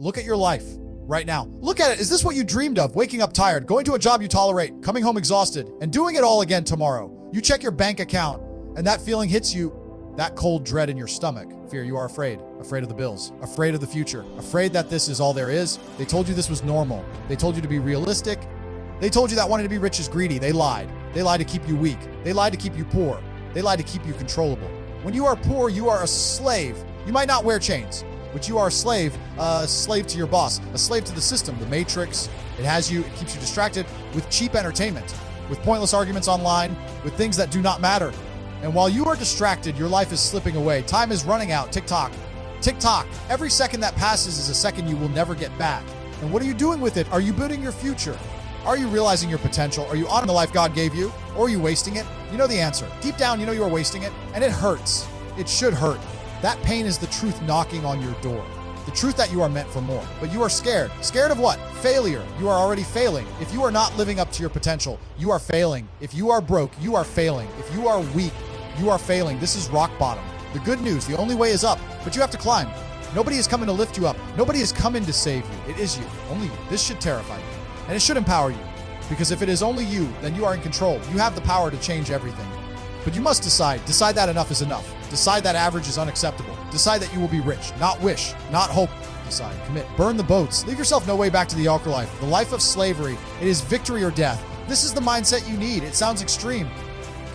Look at your life right now. Look at it. Is this what you dreamed of? Waking up tired, going to a job you tolerate, coming home exhausted, and doing it all again tomorrow. You check your bank account, and that feeling hits you, that cold dread in your stomach. Fear, you are afraid. Afraid of the bills. Afraid of the future. Afraid that this is all there is. They told you this was normal. They told you to be realistic. They told you that wanting to be rich is greedy. They lied. They lied to keep you weak. They lied to keep you poor. They lied to keep you controllable. When you are poor, you are a slave. You might not wear chains, but you are a slave to your boss, a slave to the system, the matrix. It has you, it keeps you distracted with cheap entertainment, with pointless arguments online, with things that do not matter. And while you are distracted, your life is slipping away. Time is running out. Tick-tock. Tick-tock. Every second that passes is a second you will never get back. And what are you doing with it? Are you building your future? Are you realizing your potential? Are you honoring the life God gave you? Or are you wasting it? You know the answer. Deep down, you know you are wasting it. And it hurts. It should hurt. That pain is the truth knocking on your door. The truth that you are meant for more. But you are scared. Scared of what? Failure. You are already failing. If you are not living up to your potential, you are failing. If you are broke, you are failing. If you are weak, you are failing. This is rock bottom. The good news, the only way is up, but you have to climb. Nobody is coming to lift you up. Nobody is coming to save you. It is you. Only you. This should terrify you. And it should empower you. Because if it is only you, then you are in control. You have the power to change everything. But you must decide. Decide that enough is enough. Decide that average is unacceptable. Decide that you will be rich. Not wish. Not hope. Decide. Commit. Burn the boats. Leave yourself no way back to the afterlife. The life of slavery. It is victory or death. This is the mindset you need. It sounds extreme.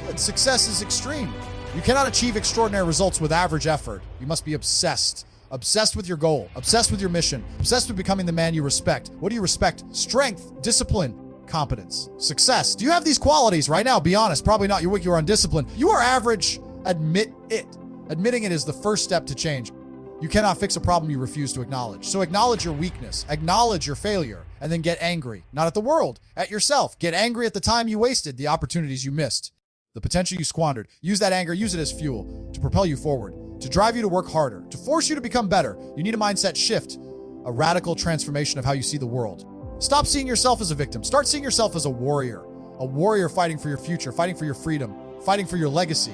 Good. Success is extreme. You cannot achieve extraordinary results with average effort. You must be obsessed. Obsessed with your goal. Obsessed with your mission. Obsessed with becoming the man you respect. What do you respect? Strength. Discipline. Competence. Success. Do you have these qualities right now? Be honest. Probably not. You're weak. You're undisciplined. You are average. Admit it. Admitting it is the first step to change. You cannot fix a problem you refuse to acknowledge. So acknowledge your weakness. Acknowledge your failure. And then get angry. Not at the world. At yourself. Get angry at the time you wasted. The opportunities you missed. The potential you squandered. Use that anger. Use it as fuel to propel you forward. To drive you to work harder. To force you to become better. You need a mindset shift. A radical transformation of how you see the world. Stop seeing yourself as a victim. Start seeing yourself as a warrior. A warrior fighting for your future, fighting for your freedom, fighting for your legacy.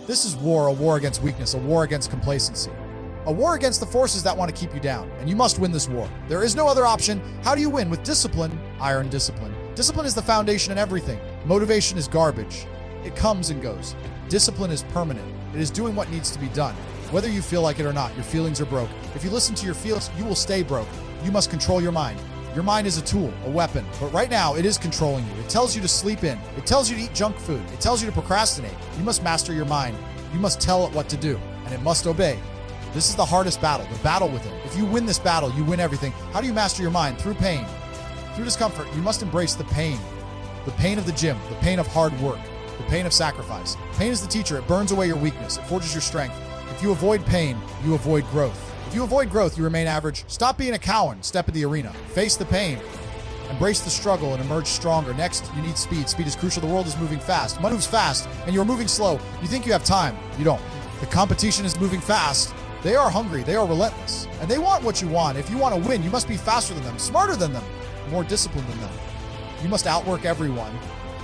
This is war, a war against weakness, a war against complacency. A war against the forces that want to keep you down. And you must win this war. There is no other option. How do you win? With discipline. Iron discipline. Discipline is the foundation in everything. Motivation is garbage. It comes and goes. Discipline is permanent. It is doing what needs to be done. Whether you feel like it or not, your feelings are broke. If you listen to your feelings, you will stay broke. You must control your mind. Your mind is a tool, a weapon, but right now it is controlling you. It tells you to sleep in. It tells you to eat junk food. It tells you to procrastinate. You must master your mind. You must tell it what to do, and it must obey. This is the hardest battle, the battle with it. If you win this battle, you win everything. How do you master your mind? Through pain. Through discomfort, you must embrace the pain. The pain of the gym, the pain of hard work, the pain of sacrifice. Pain is the teacher. It burns away your weakness. It forges your strength. If you avoid pain, you avoid growth. If you avoid growth, you remain average. Stop being a coward. Step in the arena. Face the pain. Embrace the struggle and emerge stronger. Next, you need speed. Speed is crucial. The world is moving fast. Money moves fast, and you're moving slow. You think you have time. You don't. The competition is moving fast. They are hungry. They are relentless. And they want what you want. If you want to win, you must be faster than them, smarter than them, more disciplined than them. You must outwork everyone.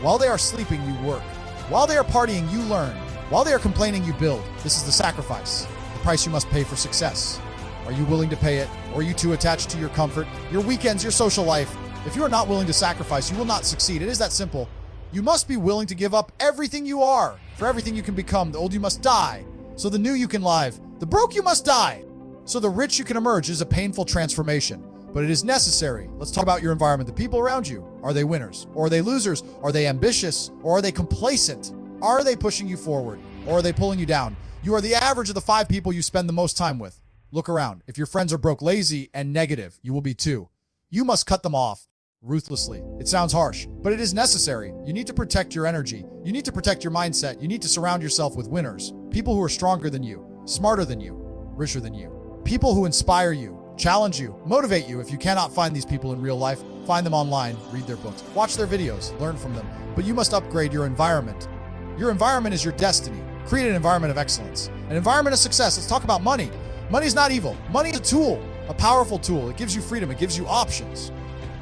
While they are sleeping, you work. While they are partying, you learn. While they are complaining, you build. This is the sacrifice. The price you must pay for success. Are you willing to pay it? Or are you too attached to your comfort, your weekends, your social life? If you are not willing to sacrifice, you will not succeed. It is that simple. You must be willing to give up everything you are for everything you can become. The old you must die, so the new you can live. The broke you must die, so the rich you can emerge. Is a painful transformation, but it is necessary. Let's talk about your environment. The people around you. Are they winners? Or are they losers? Are they ambitious? Or are they complacent? Are they pushing you forward? Or are they pulling you down? You are the average of the 5 people you spend the most time with. Look around. If your friends are broke, lazy, and negative, you will be too. You must cut them off ruthlessly. It sounds harsh, but it is necessary. You need to protect your energy. You need to protect your mindset. You need to surround yourself with winners. People who are stronger than you, smarter than you, richer than you. People who inspire you, challenge you, motivate you. If you cannot find these people in real life, find them online, read their books, watch their videos, learn from them. But you must upgrade your environment. Your environment is your destiny. Create an environment of excellence, an environment of success. Let's talk about money. Money is not evil. Money is a tool, a powerful tool. It gives you freedom. It gives you options.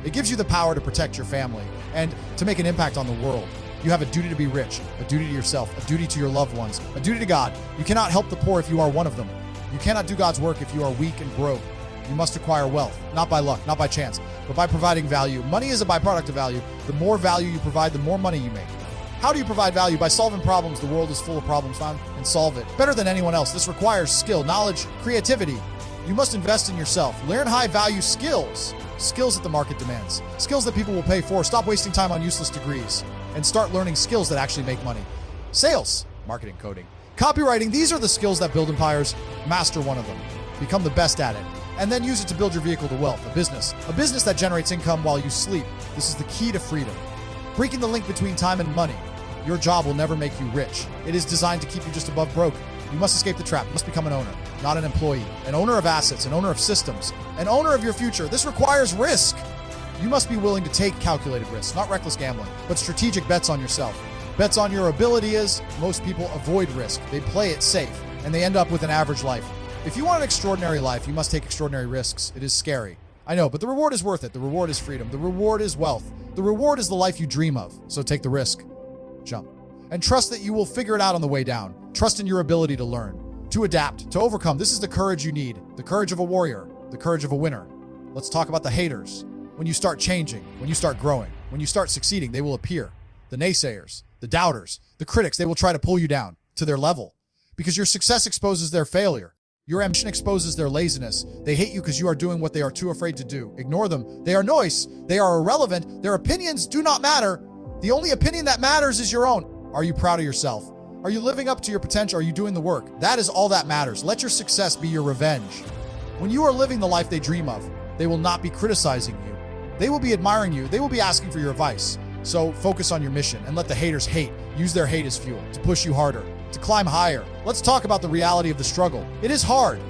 It gives you the power to protect your family and to make an impact on the world. You have a duty to be rich, a duty to yourself, a duty to your loved ones, a duty to God. You cannot help the poor if you are one of them. You cannot do God's work if you are weak and broke. You must acquire wealth, not by luck, not by chance, but by providing value. Money is a byproduct of value. The more value you provide, the more money you make. How do you provide value? By solving problems. The world is full of problems. Found and solve it better than anyone else. This requires skill, knowledge, creativity. You must invest in yourself. Learn high-value skills. Skills that the market demands. Skills that people will pay for. Stop wasting time on useless degrees and start learning skills that actually make money. Sales, marketing, coding, copywriting. These are the skills that build empires. Master one of them. Become the best at it. And then use it to build your vehicle to wealth. A business that generates income while you sleep. This is the key to freedom. Breaking the link between time and money. Your job will never make you rich. It is designed to keep you just above broke. You must escape the trap. You must become an owner, not an employee. An owner of assets, an owner of systems, an owner of your future. This requires risk. You must be willing to take calculated risks, not reckless gambling, but strategic bets on yourself. Bets on your ability is most people avoid risk. They play it safe, and they end up with an average life. If you want an extraordinary life, you must take extraordinary risks. It is scary. I know, but the reward is worth it. The reward is freedom. The reward is wealth. The reward is the life you dream of. So take the risk. Jump. And trust that you will figure it out on the way down. Trust in your ability to learn, to adapt, to overcome. This is the courage you need. The courage of a warrior. The courage of a winner. Let's talk about the haters. When you start changing, when you start growing, when you start succeeding, they will appear. The naysayers, the doubters, the critics, they will try to pull you down to their level because your success exposes their failure. Your ambition exposes their laziness. They hate you because you are doing what they are too afraid to do. Ignore them. They are noise. They are irrelevant. Their opinions do not matter. The only opinion that matters is your own. Are you proud of yourself? Are you living up to your potential? Are you doing the work? That is all that matters. Let your success be your revenge. When you are living the life they dream of, they will not be criticizing you. They will be admiring you. They will be asking for your advice. So focus on your mission and let the haters hate. Use their hate as fuel to push you harder, to climb higher. Let's talk about the reality of the struggle. It is hard.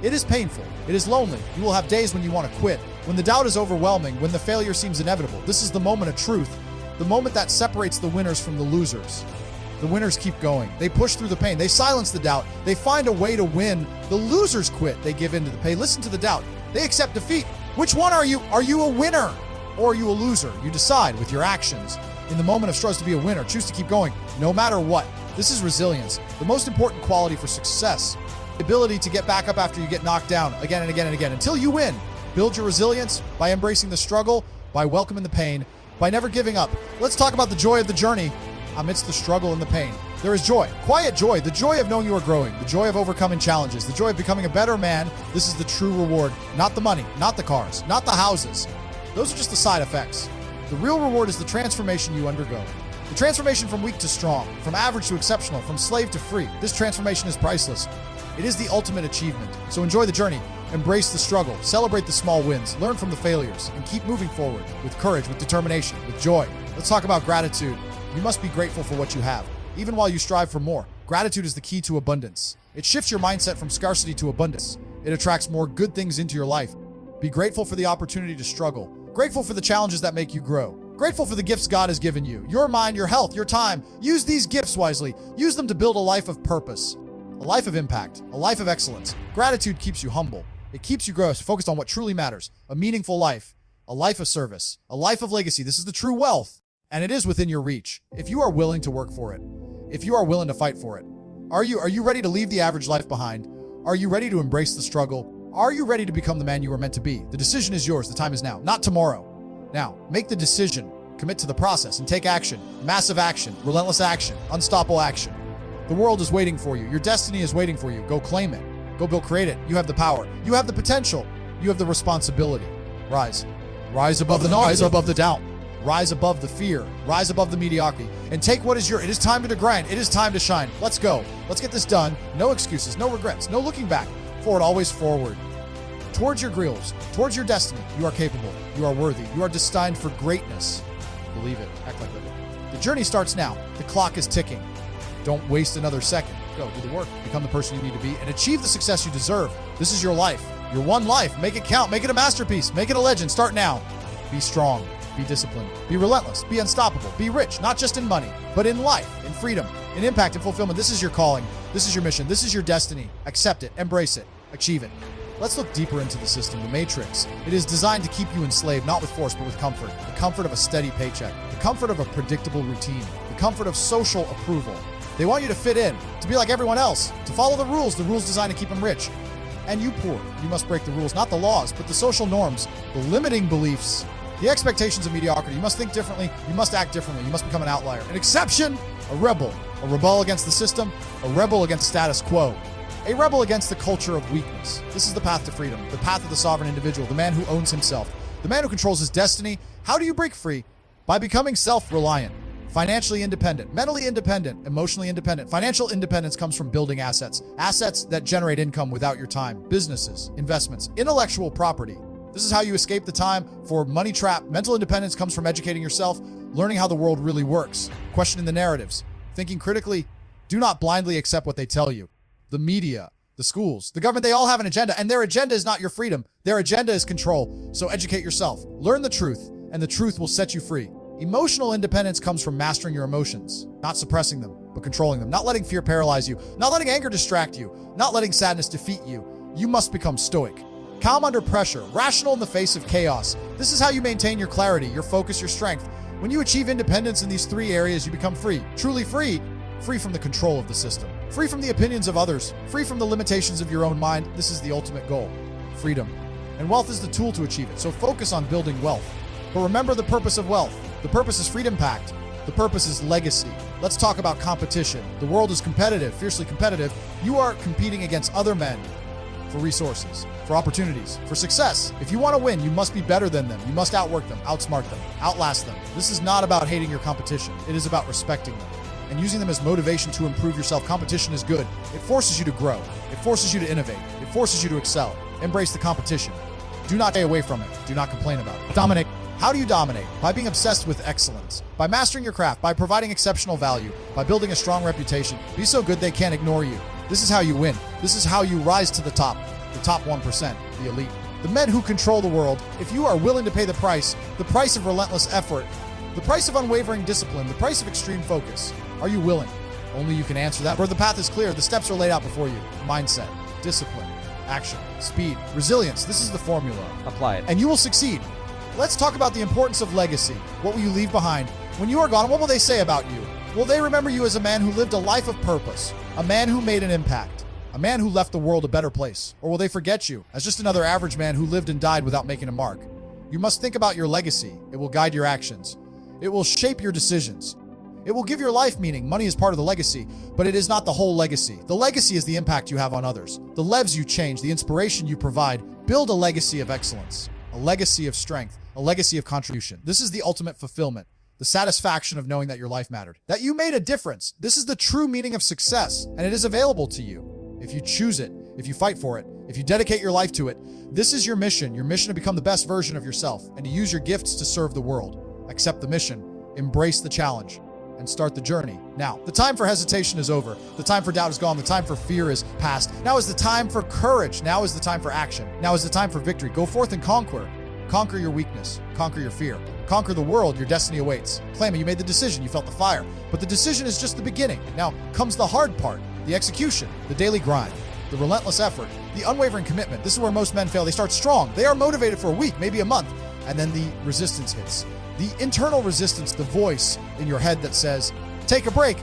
It is painful. It is lonely. You will have days when you want to quit, when the doubt is overwhelming, when the failure seems inevitable. This is the moment of truth, the moment that separates the winners from the losers. The winners keep going. They push through the pain. They silence the doubt. They find a way to win. The losers quit. They give in to the pain. Listen to the doubt. They accept defeat. Which one are you? Are you a winner or are you a loser? You decide with your actions. In the moment of struggle to be a winner, choose to keep going no matter what. This is resilience, the most important quality for success. The ability to get back up after you get knocked down again and again and again until you win. Build your resilience by embracing the struggle, by welcoming the pain, by never giving up. Let's talk about the joy of the journey amidst the struggle and the pain. There is joy, quiet joy, the joy of knowing you are growing, the joy of overcoming challenges, the joy of becoming a better man. This is the true reward, not the money, not the cars, not the houses. Those are just the side effects. The real reward is the transformation you undergo. The transformation from weak to strong, from average to exceptional, from slave to free. This transformation is priceless. It is the ultimate achievement. So enjoy the journey, embrace the struggle, celebrate the small wins, learn from the failures, and keep moving forward with courage, with determination, with joy. Let's talk about gratitude. You must be grateful for what you have, even while you strive for more. Gratitude is the key to abundance. It shifts your mindset from scarcity to abundance. It attracts more good things into your life. Be grateful for the opportunity to struggle. Grateful for the challenges that make you grow. Grateful for the gifts God has given you. Your mind, your health, your time. Use these gifts wisely. Use them to build a life of purpose, a life of impact, a life of excellence. Gratitude keeps you humble. It keeps you focused on what truly matters. A meaningful life, a life of service, a life of legacy. This is the true wealth. And it is within your reach. If you are willing to work for it, if you are willing to fight for it, are you ready to leave the average life behind? Are you ready to embrace the struggle? Are you ready to become the man you were meant to be? The decision is yours. The time is now, not tomorrow. Now, make the decision, commit to the process, and take action. Massive action, relentless action, unstoppable action. The world is waiting for you. Your destiny is waiting for you. Go claim it. Go build, create it. You have the power. You have the potential. You have the responsibility. Rise. Rise above the noise, rise above the doubt. Rise above the fear, rise above the mediocrity, and take what is yours. It is time to grind. It is time to shine. Let's go. Let's get this done. No excuses, no regrets, no looking back. Forward, always forward. Towards your goals, towards your destiny. You are capable. You are worthy. You are destined for greatness. Believe it. Act like it. The journey starts now. The clock is ticking. Don't waste another second. Go, do the work. Become the person you need to be and achieve the success you deserve. This is your life. Your one life. Make it count. Make it a masterpiece. Make it a legend. Start now. Be strong. Be disciplined, be relentless, be unstoppable, be rich, not just in money, but in life, in freedom, in impact, and fulfillment. This is your calling. This is your mission. This is your destiny. Accept it, embrace it, achieve it. Let's look deeper into the system, the matrix. It is designed to keep you enslaved, not with force, but with comfort. The comfort of a steady paycheck, the comfort of a predictable routine, the comfort of social approval. They want you to fit in, to be like everyone else, to follow the rules designed to keep them rich. and you poor. You must break the rules, not the laws, but the social norms, the limiting beliefs, the expectations of mediocrity. You must think differently. You must act differently. You must become an outlier, an exception, a rebel against the system, a rebel against status quo, a rebel against the culture of weakness. This is the path to freedom, the path of the sovereign individual, the man who owns himself, the man who controls his destiny. How do you break free? By becoming self-reliant, financially independent, mentally independent, emotionally independent. Financial independence comes from building assets that generate income without your time, businesses, investments, intellectual property. This is how you escape the time for money trap. Mental independence comes from educating yourself, learning how the world really works, questioning the narratives, thinking critically. Do not blindly accept what they tell you. The media, the schools, the government, they all have an agenda, and their agenda is not your freedom. Their agenda is control. So educate yourself, learn the truth, and the truth will set you free. Emotional independence comes from mastering your emotions, not suppressing them, but controlling them, not letting fear paralyze you, not letting anger distract you, not letting sadness defeat you. You must become stoic, calm under pressure, rational in the face of chaos. This is how you maintain your clarity, your focus, your strength. When you achieve independence in these three areas, you become free, truly free, free from the control of the system, free from the opinions of others, free from the limitations of your own mind. This is the ultimate goal, freedom. And wealth is the tool to achieve it. So focus on building wealth. But remember the purpose of wealth. The purpose is freedom pact. The purpose is legacy. Let's talk about competition. The world is competitive, fiercely competitive. You are competing against other men for resources, for opportunities, for success. If you want to win, you must be better than them. You must outwork them, outsmart them, outlast them. This is not about hating your competition. It is about respecting them and using them as motivation to improve yourself. Competition is good. It forces you to grow. It forces you to innovate. It forces you to excel. Embrace the competition. Do not stay away from it. Do not complain about it. Dominate. How do you dominate? By being obsessed with excellence, by mastering your craft, by providing exceptional value, by building a strong reputation. Be so good they can't ignore you. This is how you win. This is how you rise to the top 1%, the elite, the men who control the world. If you are willing to pay the price of relentless effort, the price of unwavering discipline, the price of extreme focus, are you willing? Only you can answer that. For the path is clear, the steps are laid out before you. Mindset, discipline, action, speed, resilience. This is the formula. Apply it. And you will succeed. Let's talk about the importance of legacy. What will you leave behind? When you are gone, what will they say about you? Will they remember you as a man who lived a life of purpose, a man who made an impact, a man who left the world a better place? Or will they forget you as just another average man who lived and died without making a mark? You must think about your legacy. It will guide your actions. It will shape your decisions. It will give your life meaning. Money is part of the legacy, but it is not the whole legacy. The legacy is the impact you have on others, the lives you change, the inspiration you provide. Build a legacy of excellence, a legacy of strength, a legacy of contribution. This is the ultimate fulfillment, the satisfaction of knowing that your life mattered, that you made a difference. This is the true meaning of success, and it is available to you. If you choose it, if you fight for it, if you dedicate your life to it, this is your mission to become the best version of yourself and to use your gifts to serve the world. Accept the mission, embrace the challenge, and start the journey. Now, the time for hesitation is over. The time for doubt is gone. The time for fear is past. Now is the time for courage. Now is the time for action. Now is the time for victory. Go forth and conquer. Conquer your weakness. Conquer your fear. Conquer the world. Your destiny awaits. Claim it. You made the decision. You felt the fire. But the decision is just the beginning. Now comes the hard part, the execution, the daily grind, the relentless effort, the unwavering commitment. This is where most men fail. They start strong. They are motivated for a week, maybe a month, and then the resistance hits. The internal resistance, the voice in your head that says, take a break.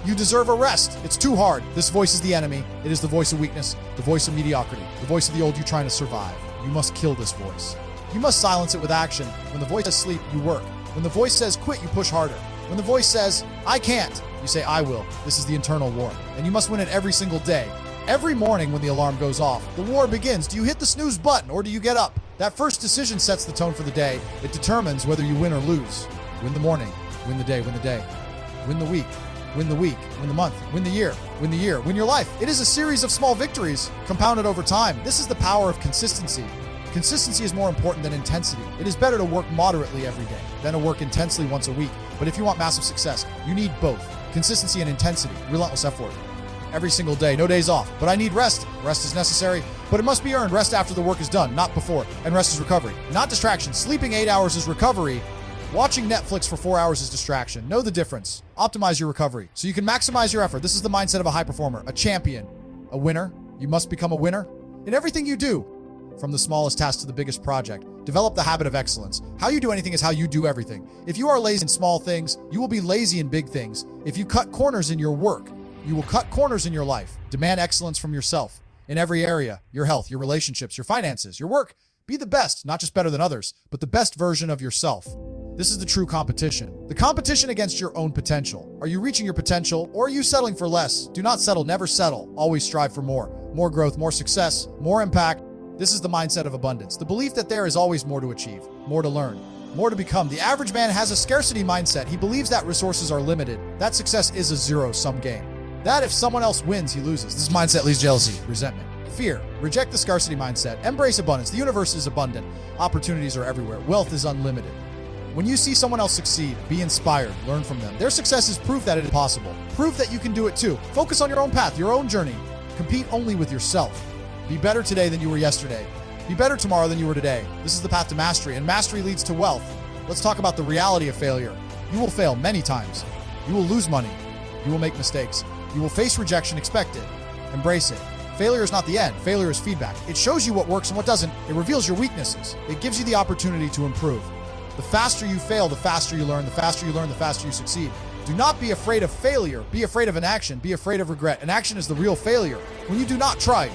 You deserve a rest. It's too hard. This voice is the enemy. It is the voice of weakness, the voice of mediocrity, the voice of the old you trying to survive. You must kill this voice. You must silence it with action. When the voice says sleep, you work. When the voice says quit, you push harder. When the voice says, I can't, you say, I will. This is the internal war. And you must win it every single day. Every morning when the alarm goes off, the war begins. Do you hit the snooze button or do you get up? That first decision sets the tone for the day. It determines whether you win or lose. Win the morning, win the day, win the day. Win the week, win the week, win the month, win the year, win your life. It is a series of small victories compounded over time. This is the power of consistency. Consistency is more important than intensity. It is better to work moderately every day than to work intensely once a week. But if you want massive success, you need both. Consistency and intensity, relentless effort. Every single day, no days off. But I need rest. Rest is necessary, but it must be earned. Rest after the work is done, not before. And rest is recovery, not distraction. Sleeping 8 hours is recovery. Watching Netflix for 4 hours is distraction. Know the difference. Optimize your recovery so you can maximize your effort. This is the mindset of a high performer, a champion, a winner. You must become a winner in everything you do, from the smallest task to the biggest project. Develop the habit of excellence. How you do anything is how you do everything. If you are lazy in small things, you will be lazy in big things. If you cut corners in your work, you will cut corners in your life. Demand excellence from yourself. in every area, your health, your relationships, your finances, your work. Be the best, not just better than others, but the best version of yourself. This is the true competition. The competition against your own potential. Are you reaching your potential, or are you settling for less? Do not settle, never settle. Always strive for more. More growth, more success, more impact. This is the mindset of abundance. The belief that there is always more to achieve, more to learn, more to become. The average man has a scarcity mindset. He believes that resources are limited, that success is a zero-sum game, that if someone else wins, he loses. This mindset leads jealousy, resentment, fear. Reject the scarcity mindset. Embrace abundance. The universe is abundant. Opportunities are everywhere. Wealth is unlimited. When you see someone else succeed, be inspired, learn from them. Their success is proof that it is possible. Proof that you can do it too. Focus on your own path, your own journey. Compete only with yourself. Be better today than you were yesterday. Be better tomorrow than you were today. This is the path to mastery, and mastery leads to wealth. Let's talk about the reality of failure. You will fail many times. You will lose money. You will make mistakes. You will face rejection. Expect it. Embrace it. Failure is not the end. Failure is feedback. It shows you what works and what doesn't. It reveals your weaknesses. It gives you the opportunity to improve. The faster you fail, the faster you learn. The faster you learn, the faster you succeed. Do not be afraid of failure. Be afraid of inaction. Be afraid of regret. Inaction is the real failure. When you do not try,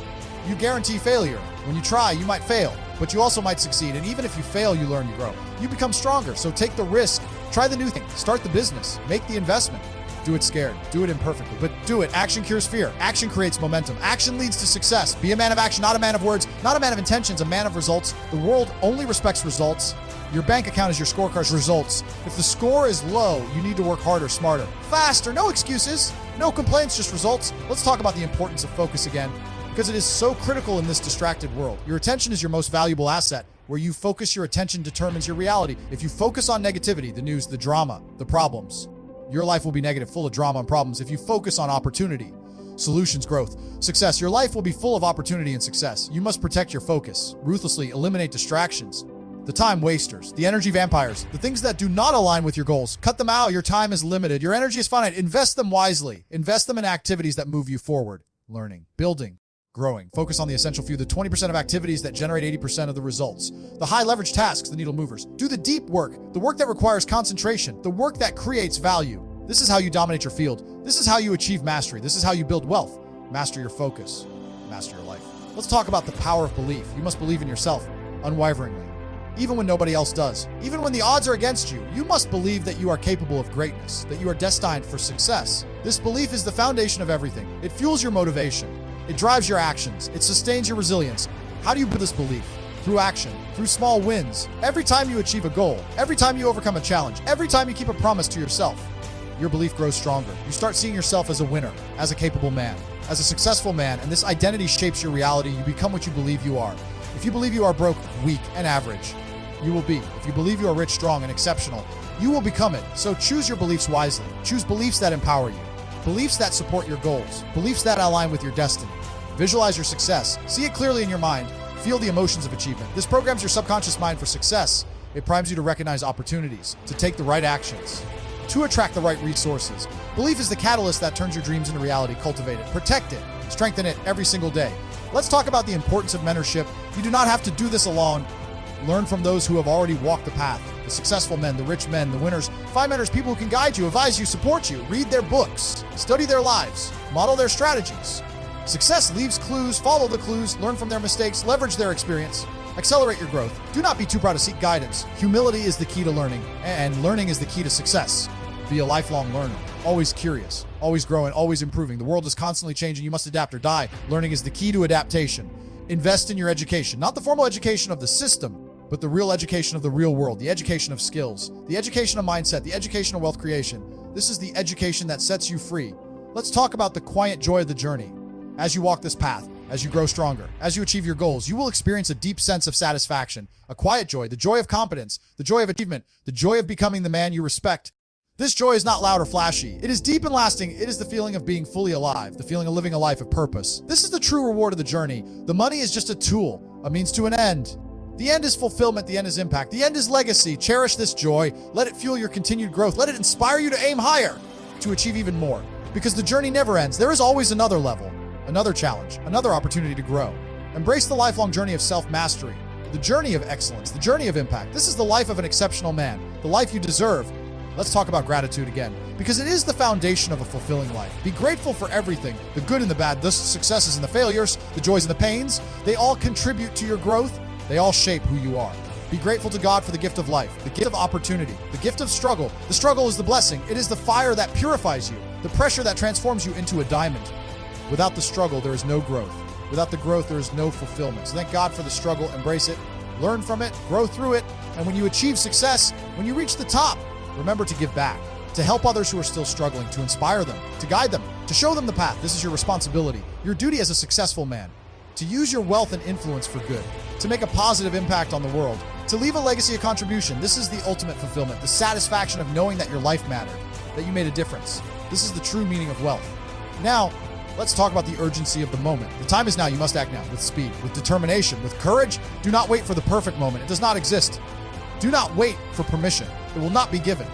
you guarantee failure. When you try, you might fail, but you also might succeed. And even if you fail, you learn, you grow. You become stronger. So take the risk. Try the new thing. Start the business. Make the investment. Do it scared. Do it imperfectly, but do it. Action cures fear. Action creates momentum. Action leads to success. Be a man of action, not a man of words, not a man of intentions, a man of results. The world only respects results. Your bank account is your scorecard's results. If the score is low, you need to work harder, smarter, faster. No excuses, no complaints, just results. Let's talk about the importance of focus again, because it is so critical in this distracted world. Your attention is your most valuable asset. Where you focus your attention determines your reality. If you focus on negativity, the news, the drama, the problems, your life will be negative, full of drama and problems. If you focus on opportunity, solutions, growth, success, your life will be full of opportunity and success. You must protect your focus, ruthlessly eliminate distractions, the time wasters, the energy vampires, the things that do not align with your goals. Cut them out. Your time is limited. Your energy is finite. Invest them wisely. Invest them in activities that move you forward, learning, building, growing. Focus on the essential few, the 20% of activities that generate 80% of the results. The high leverage tasks, the needle movers. Do the deep work, the work that requires concentration, the work that creates value. This is how you dominate your field. This is how you achieve mastery. This is how you build wealth. Master your focus. Master your life. Let's talk about the power of belief. You must believe in yourself unwaveringly, even when nobody else does. Even when the odds are against you, you must believe that you are capable of greatness, that you are destined for success. This belief is the foundation of everything. It fuels your motivation. It drives your actions. It sustains your resilience. How do you build this belief? Through action, through small wins. Every time you achieve a goal, every time you overcome a challenge, every time you keep a promise to yourself, your belief grows stronger. You start seeing yourself as a winner, as a capable man, as a successful man, and this identity shapes your reality. You become what you believe you are. If you believe you are broke, weak, and average, you will be. If you believe you are rich, strong, and exceptional, you will become it. So choose your beliefs wisely. Choose beliefs that empower you. Beliefs that support your goals. Beliefs that align with your destiny. Visualize your success. See it clearly in your mind. Feel the emotions of achievement. This programs your subconscious mind for success. It primes you to recognize opportunities, to take the right actions, to attract the right resources. Belief is the catalyst that turns your dreams into reality. Cultivate it, protect it, strengthen it every single day. Let's talk about the importance of mentorship. You do not have to do this alone. Learn from those who have already walked the path. The successful men, the rich men, the winners. Find mentors, people who can guide you, advise you, support you. Read their books, study their lives, model their strategies. Success leaves clues. Follow the clues. Learn from their mistakes. Leverage their experience. Accelerate your growth. Do not be too proud to seek guidance. Humility is the key to learning, and learning is the key to success. Be a lifelong learner. Always curious, always growing, always improving. The world is constantly changing. You must adapt or die. Learning is the key to adaptation. Invest in your education, not the formal education of the system, but the real education of the real world, the education of skills, the education of mindset, the education of wealth creation. This is the education that sets you free. Let's talk about the quiet joy of the journey. As you walk this path, as you grow stronger, as you achieve your goals, you will experience a deep sense of satisfaction, a quiet joy, the joy of competence, the joy of achievement, the joy of becoming the man you respect. This joy is not loud or flashy. It is deep and lasting. It is the feeling of being fully alive, the feeling of living a life of purpose. This is the true reward of the journey. The money is just a tool, a means to an end. The end is fulfillment. The end is impact. The end is legacy. Cherish this joy. Let it fuel your continued growth. Let it inspire you to aim higher, to achieve even more. Because the journey never ends. There is always another level, another challenge, another opportunity to grow. Embrace the lifelong journey of self-mastery, the journey of excellence, the journey of impact. This is the life of an exceptional man, the life you deserve. Let's talk about gratitude again, because it is the foundation of a fulfilling life. Be grateful for everything, the good and the bad, the successes and the failures, the joys and the pains. They all contribute to your growth. They all shape who you are. Be grateful to God for the gift of life, the gift of opportunity, the gift of struggle. The struggle is the blessing. It is the fire that purifies you, the pressure that transforms you into a diamond. Without the struggle, there is no growth. Without the growth, there is no fulfillment. So thank God for the struggle. Embrace it, learn from it, grow through it. And when you achieve success, when you reach the top, remember to give back, to help others who are still struggling, to inspire them, to guide them, to show them the path. This is your responsibility, your duty as a successful man, to use your wealth and influence for good, to make a positive impact on the world, to leave a legacy of contribution. This is the ultimate fulfillment, the satisfaction of knowing that your life mattered, that you made a difference. This is the true meaning of wealth. Now, let's talk about the urgency of the moment. The time is now. You must act now with speed, with determination, with courage. Do not wait for the perfect moment. It does not exist. Do not wait for permission. It will not be given.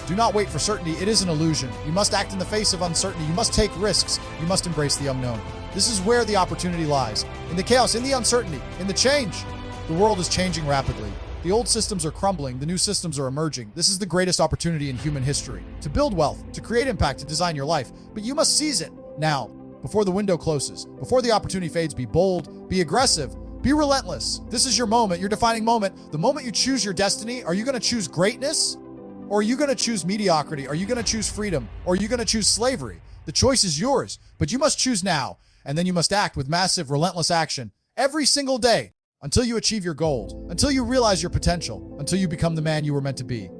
Do not wait for certainty. It is an illusion. You must act in the face of uncertainty. You must take risks. You must embrace the unknown. This is where the opportunity lies. In the chaos, in the uncertainty, in the change. The world is changing rapidly. The old systems are crumbling. The new systems are emerging. This is the greatest opportunity in human history. To build wealth, to create impact, to design your life. But you must seize it now, before the window closes, before the opportunity fades. Be bold, be aggressive, be relentless. This is your moment, your defining moment. The moment you choose your destiny, are you going to choose greatness? Or are you going to choose mediocrity? Are you going to choose freedom? Or are you going to choose slavery? The choice is yours, but you must choose now. And then you must act with massive, relentless action every single day until you achieve your goals, until you realize your potential, until you become the man you were meant to be.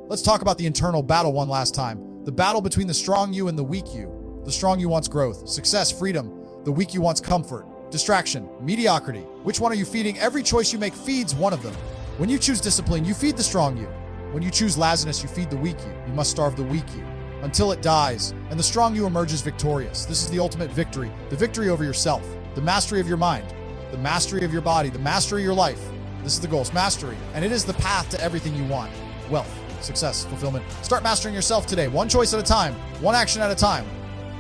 Let's talk about the internal battle one last time. The battle between the strong you and the weak you. The strong you wants growth, success, freedom. The weak you wants comfort, distraction, mediocrity. Which one are you feeding? Every choice you make feeds one of them. When you choose discipline, you feed the strong you. When you choose laziness, you feed the weak you. You must starve the weak you until it dies, and the strong you emerges victorious. This is the ultimate victory, the victory over yourself, the mastery of your mind, the mastery of your body, the mastery of your life. This is the goal, it's mastery, and it is the path to everything you want. Wealth, success, fulfillment. Start mastering yourself today, one choice at a time, one action at a time,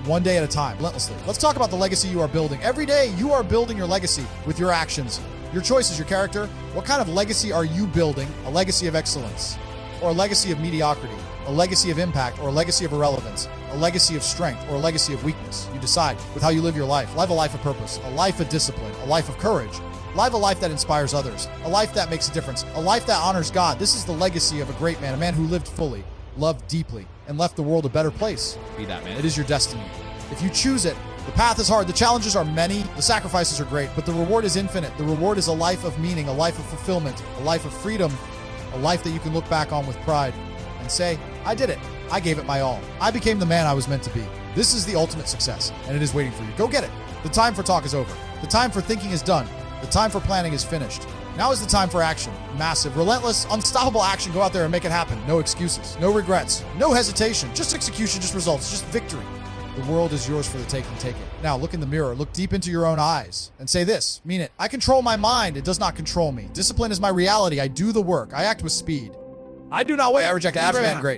one day at a time, relentlessly. Let's talk about the legacy you are building. Every day, you are building your legacy with your actions, your choices, your character. What kind of legacy are you building? A legacy of excellence, or a legacy of mediocrity, a legacy of impact, or a legacy of irrelevance, a legacy of strength, or a legacy of weakness? You decide with how you live your life. Live a life of purpose, a life of discipline, a life of courage. Live a life that inspires others, a life that makes a difference, a life that honors God. This is the legacy of a great man, a man who lived fully, loved deeply, and left the world a better place. Be that man. It is your destiny. If you choose it, the path is hard, the challenges are many, the sacrifices are great, but the reward is infinite. The reward is a life of meaning, a life of fulfillment, a life of freedom, a life that you can look back on with pride and say, I did it. I gave it my all. I became the man I was meant to be. This is the ultimate success, and it is waiting for you. Go get it. The time for talk is over. The time for thinking is done. The time for planning is finished. Now is the time for action. Massive, relentless, unstoppable action. Go out there and make it happen. No excuses, no regrets, no hesitation, just execution, just results, just victory. The world is yours for the taking. Take it. Now look in the mirror, look deep into your own eyes and say this, mean it. I control my mind. It does not control me. Discipline is my reality. I do the work. I act with speed. I do not wait. I reject abs, man. Great.